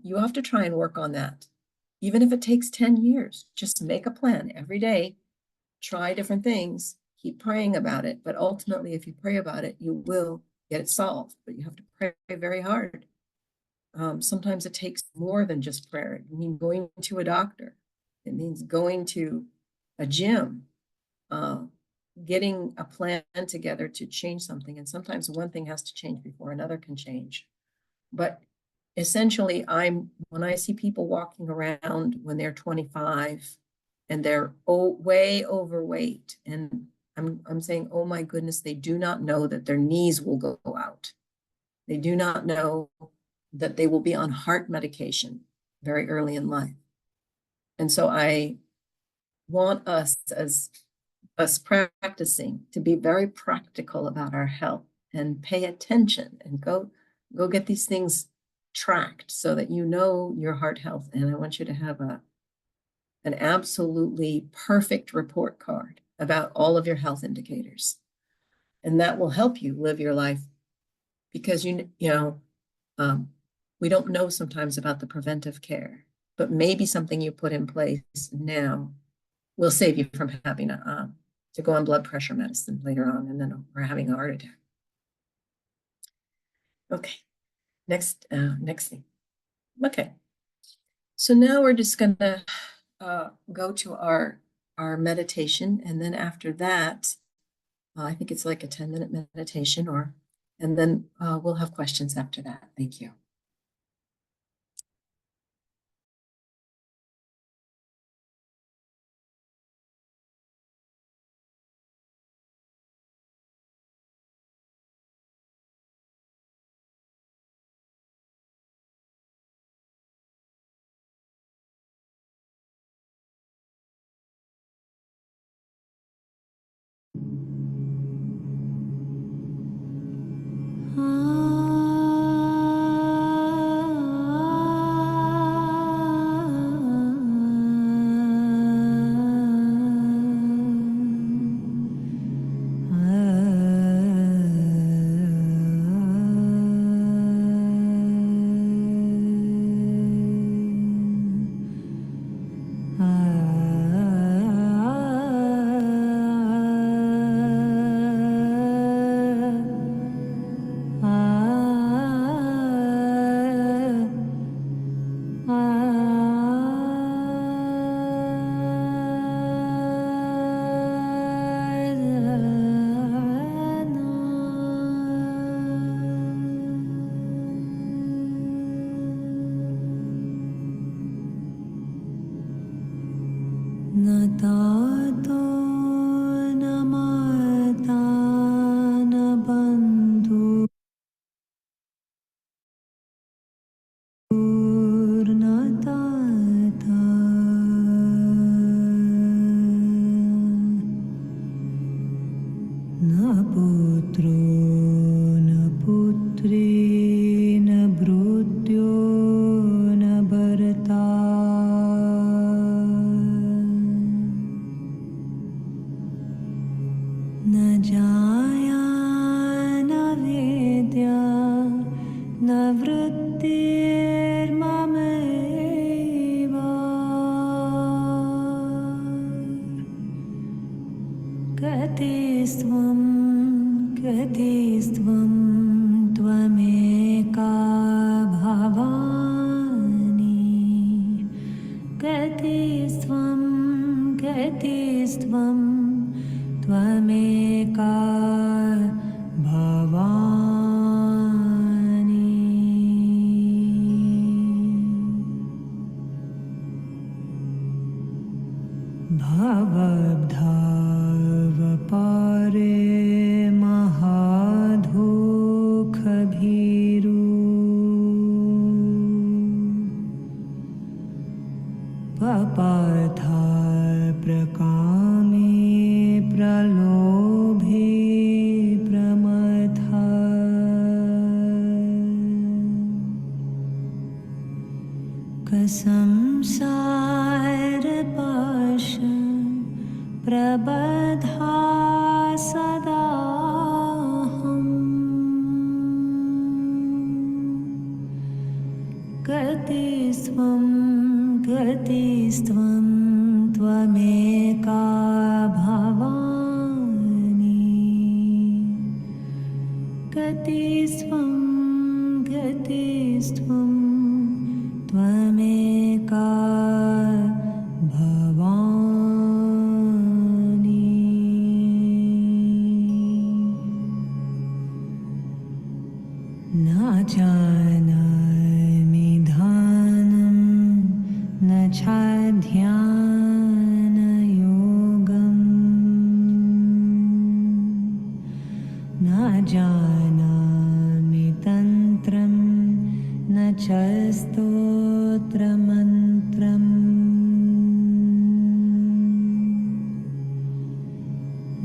you have to try and work on that. Even if it takes 10 years, just make a plan every day, try different things, keep praying about it. But ultimately, if you pray about it, you will get it solved, but you have to pray very hard. Sometimes it takes more than just prayer. It means going to a doctor. It means going to a gym, getting a plan together to change something. And sometimes one thing has to change before another can change. But essentially, when I see people walking around when they're 25 and they're way overweight and I'm saying, oh my goodness, they do not know that their knees will go out. They do not know that they will be on heart medication very early in life. And so I want us, as us practicing, to be very practical about our health and pay attention and go get these things tracked so that you know your heart health. And I want you to have an absolutely perfect report card about all of your health indicators. And that will help you live your life, because we don't know sometimes about the preventive care, but maybe something you put in place now will save you from having to go on blood pressure medicine later on, and then we're having a heart attack. Okay, next thing. Okay, so now we're just gonna go to our meditation, and then after that, I think it's like a 10-minute meditation, and then we'll have questions after that. Thank you.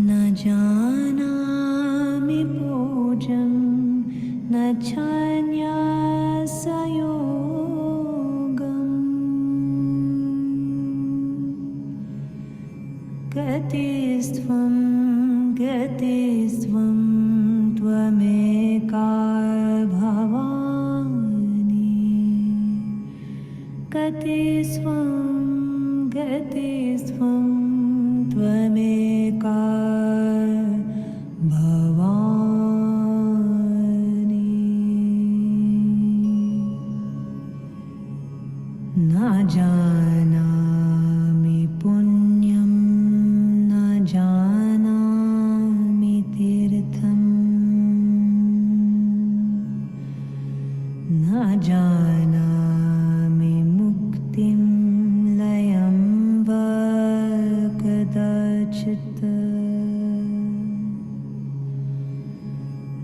न जानामि पूजं न चान्यासयोगम् गतिस्त्वं गतिस्त्वं त्वमेका भवानि गतिस्त्वं गतिस्त्वं त्वमेका भवानि न जानामि पुण्यं न जानामि तीर्थम् न जानामि मुक्तिं लयं वा कदाचित्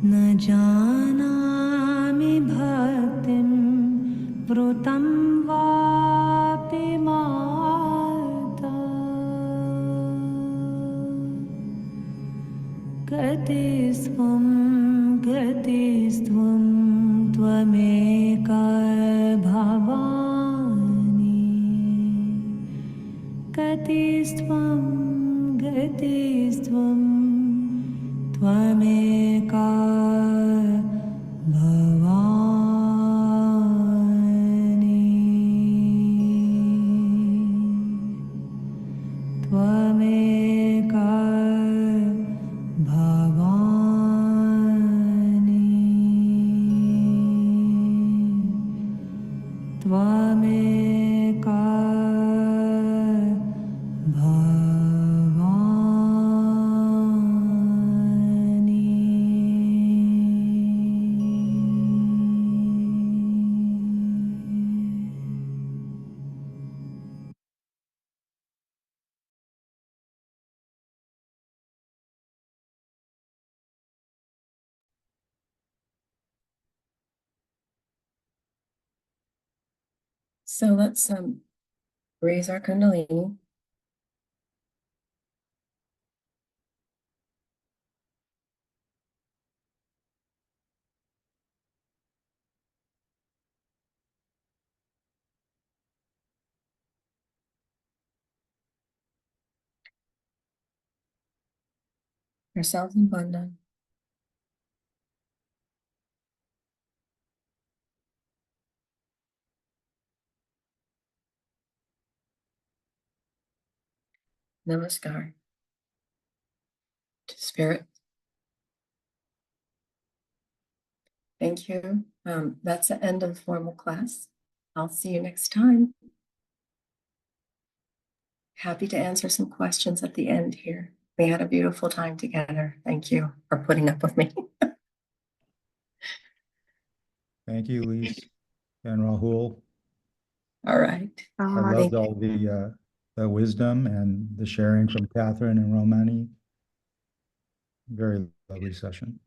न जानामि भक्तिं वृतं वापि माता गतिस्त्वं गतिस्त्वं त्वमेका भवानि गतिस्त्वं गतिस्त्वं त्वमेका भवानि त्वमेका भवानि त्वमेका So let's raise our Kundalini. Ourselves in Bandhan. Namaskar to Spirit. Thank you. That's the end of formal class. I'll see you next time. Happy to answer some questions at the end here. We had a beautiful time together. Thank you for putting up with me. Thank you, Lise and Rahul. All right. I Thank loved you. all the wisdom and the sharing from Catherine and Romani. Very lovely session.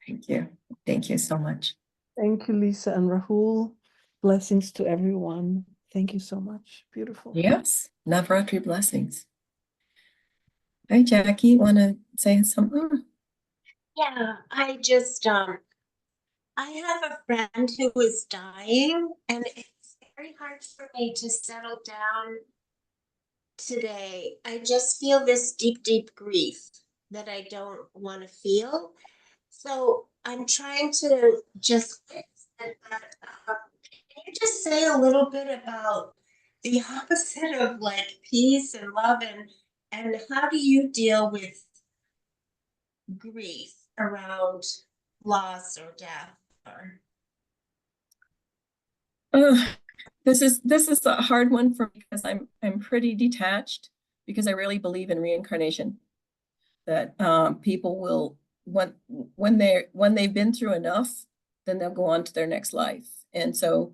Thank you. Thank you so much. Thank you, Lisa and Rahul. Blessings to everyone. Thank you so much. Beautiful. Yes. Navratri blessings. Hi, Jackie. Want to say something? Yeah, I just I have a friend who is dying, and it's very hard for me to settle down today. I just feel this deep, deep grief that I don't want to feel. So I'm trying to just fix it. But, can you just say a little bit about the opposite of like peace and love, and how do you deal with grief around loss or death? Or This is a hard one for me because I'm pretty detached because I really believe in reincarnation. That people will when they've been through enough, then they'll go on to their next life. And so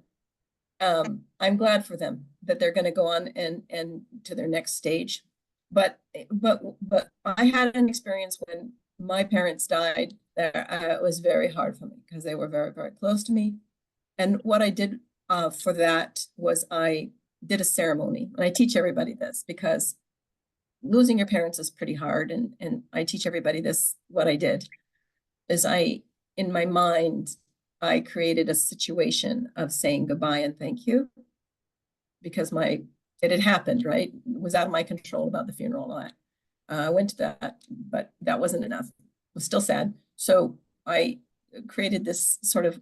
I'm glad for them that they're going to go on and to their next stage. But I had an experience when my parents died that it was very hard for me because they were very, very close to me. And what I did, for that was I did a ceremony, and I teach everybody this because losing your parents is pretty hard, and I teach everybody this. What I did is in my mind, I created a situation of saying goodbye and thank you, because it had happened, right? It was out of my control about the funeral and all that. I went to that, but that wasn't enough. It was still sad. So I created this sort of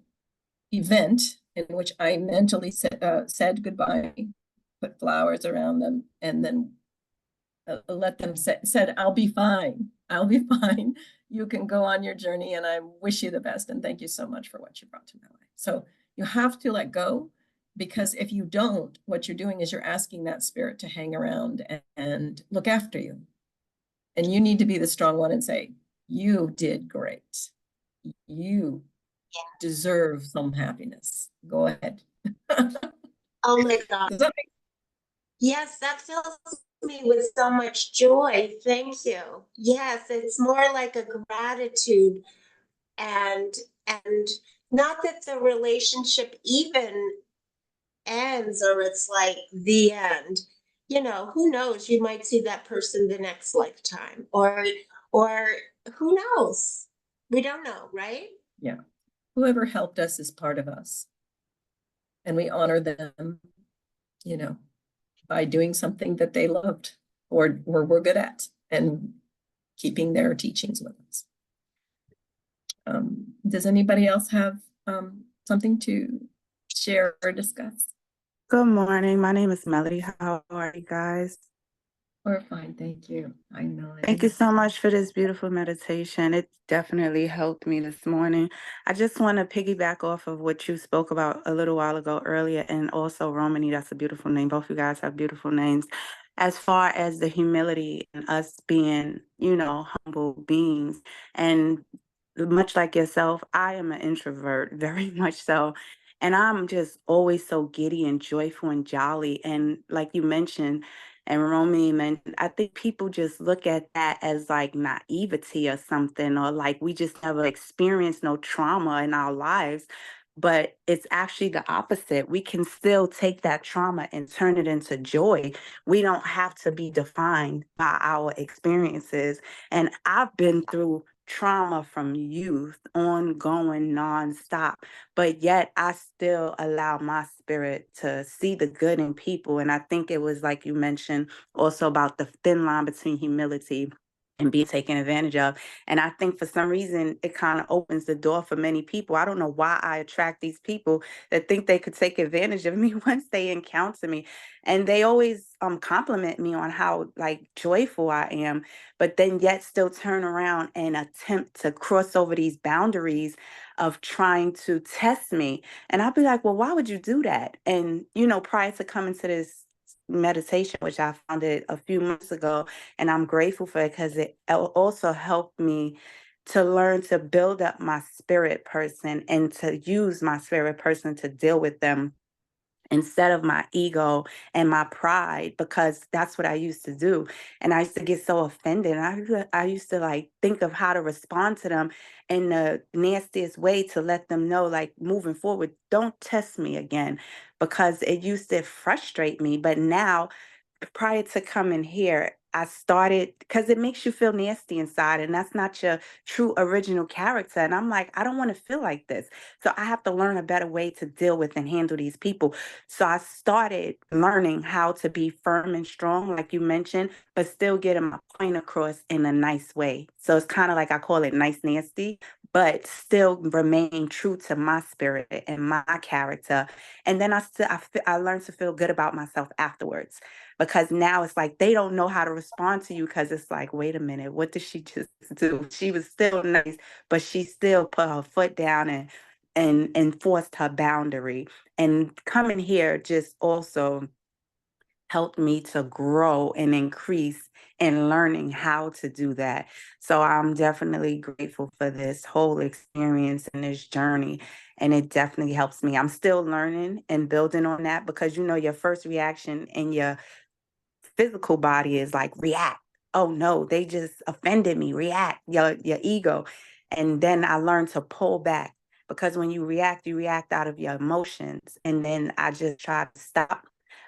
event in which I mentally said goodbye, put flowers around them, and then let them said, I'll be fine. I'll be fine. You can go on your journey, and I wish you the best. And thank you so much for what you brought to my life. So you have to let go, because if you don't, what you're doing is you're asking that spirit to hang around and look after you. And you need to be the strong one and say, you did great. You deserve some happiness. Go ahead. Oh my God. Yes, that fills me with so much joy. Thank you. Yes, it's more like a gratitude, and not that the relationship even ends or it's like the end. You know, who knows? You might see that person the next lifetime, or who knows? We don't know, right? Yeah. Whoever helped us is part of us. And we honor them, you know, by doing something that they loved or were good at, and keeping their teachings with us. Does anybody else have something to share or discuss? Good morning. My name is Melody. How are you guys? We're fine, thank you. I know. Thank you so much for this beautiful meditation. It definitely helped me this morning. I just want to piggyback off of what you spoke about a little while ago earlier, and also Romani, that's a beautiful name. Both you guys have beautiful names. As far as the humility and us being, humble beings, and much like yourself, I am an introvert, very much so. And I'm just always so giddy and joyful and jolly. And like you mentioned, and Romy mentioned, I think people just look at that as like naivety or something, or like we just never experienced no trauma in our lives. But it's actually the opposite. We can still take that trauma and turn it into joy. We don't have to be defined by our experiences. And I've been through trauma from youth, ongoing, nonstop, but yet I still allow my spirit to see the good in people. And I think it was like you mentioned also about the thin line between humility and being taken advantage of. And I think for some reason, it kind of opens the door for many people. I don't know why I attract these people that think they could take advantage of me once they encounter me. And they always compliment me on how like joyful I am, but then yet still turn around and attempt to cross over these boundaries of trying to test me. And I'll be like, well, why would you do that? And, prior to coming to this meditation, which I found it a few months ago, and I'm grateful for it because it also helped me to learn to build up my spirit person and to use my spirit person to deal with them instead of my ego and my pride, because that's what I used to do. And I used to get so offended. And I used to like think of how to respond to them in the nastiest way to let them know, like, moving forward, don't test me again, because it used to frustrate me. But now, prior to coming here, I started, because it makes you feel nasty inside, and that's not your true original character. And I'm like, I don't want to feel like this. So I have to learn a better way to deal with and handle these people. So I started learning how to be firm and strong, like you mentioned, but still getting my point across in a nice way. So it's kind of like, I call it nice nasty, but still remain true to my spirit and my character. And then I learned to feel good about myself afterwards, because now it's like they don't know how to respond to you, because it's like, wait a minute, what did she just do? She was still nice, but she still put her foot down and enforced her boundary. And coming here just also helped me to grow and increase in learning how to do that. So I'm definitely grateful for this whole experience and this journey. And it definitely helps me. I'm still learning and building on that, because your first reaction in your physical body is like react. Oh no, they just offended me. React, your ego. And then I learned to pull back because when you react out of your emotions. And then I just try to stop.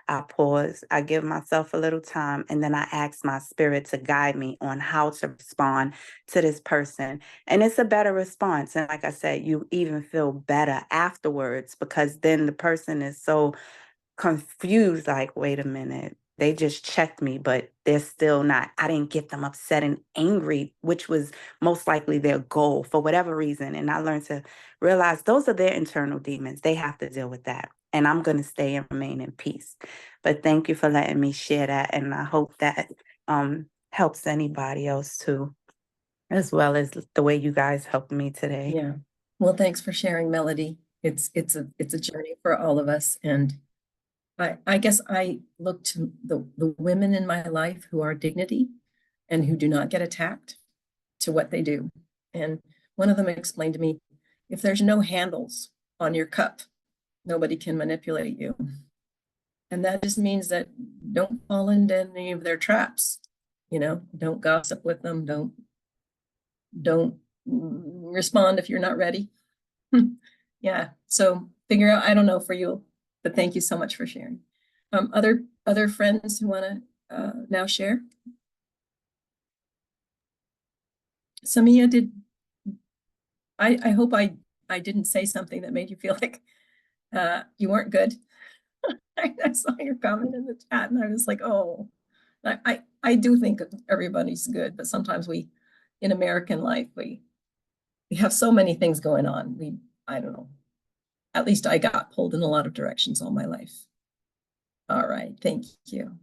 I pause, I give myself a little time, and then I ask my spirit to guide me on how to respond to this person. And it's a better response. And like I said, you even feel better afterwards, because then the person is so confused, like, wait a minute, they just checked me, but they're still not, I didn't get them upset and angry, which was most likely their goal for whatever reason. And I learned to realize those are their internal demons. They have to deal with that. And I'm going to stay and remain in peace. But thank you for letting me share that. And I hope that helps anybody else too, as well as the way you guys helped me today. Yeah. Well, thanks for sharing, Melody. It's a journey for all of us. And I guess I look to the women in my life who are dignity and who do not get attacked to what they do. And one of them explained to me, if there's no handles on your cup, nobody can manipulate you. And that just means that don't fall into any of their traps. You know, don't gossip with them. Don't respond if you're not ready. Yeah. So figure out, I don't know for you, but thank you so much for sharing. Other friends who want to now share? Samia, I hope I didn't say something that made you feel like you weren't good. I saw your comment in the chat and I was like, oh, I do think everybody's good, but sometimes in American life, we have so many things going on. I don't know. At least I got pulled in a lot of directions all my life. All right, thank you.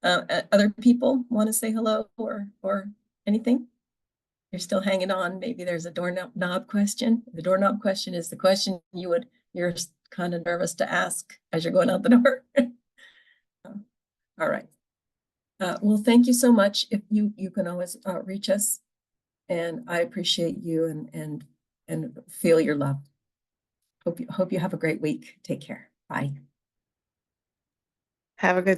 Other people want to say hello or anything? You're still hanging on. Maybe there's a doorknob question. The doorknob question is the question you're kind of nervous to ask as you're going out the door. All right. Well, thank you so much. If you can always reach us, and I appreciate you and feel your love. Hope you have a great week. Take care. Bye. Have a good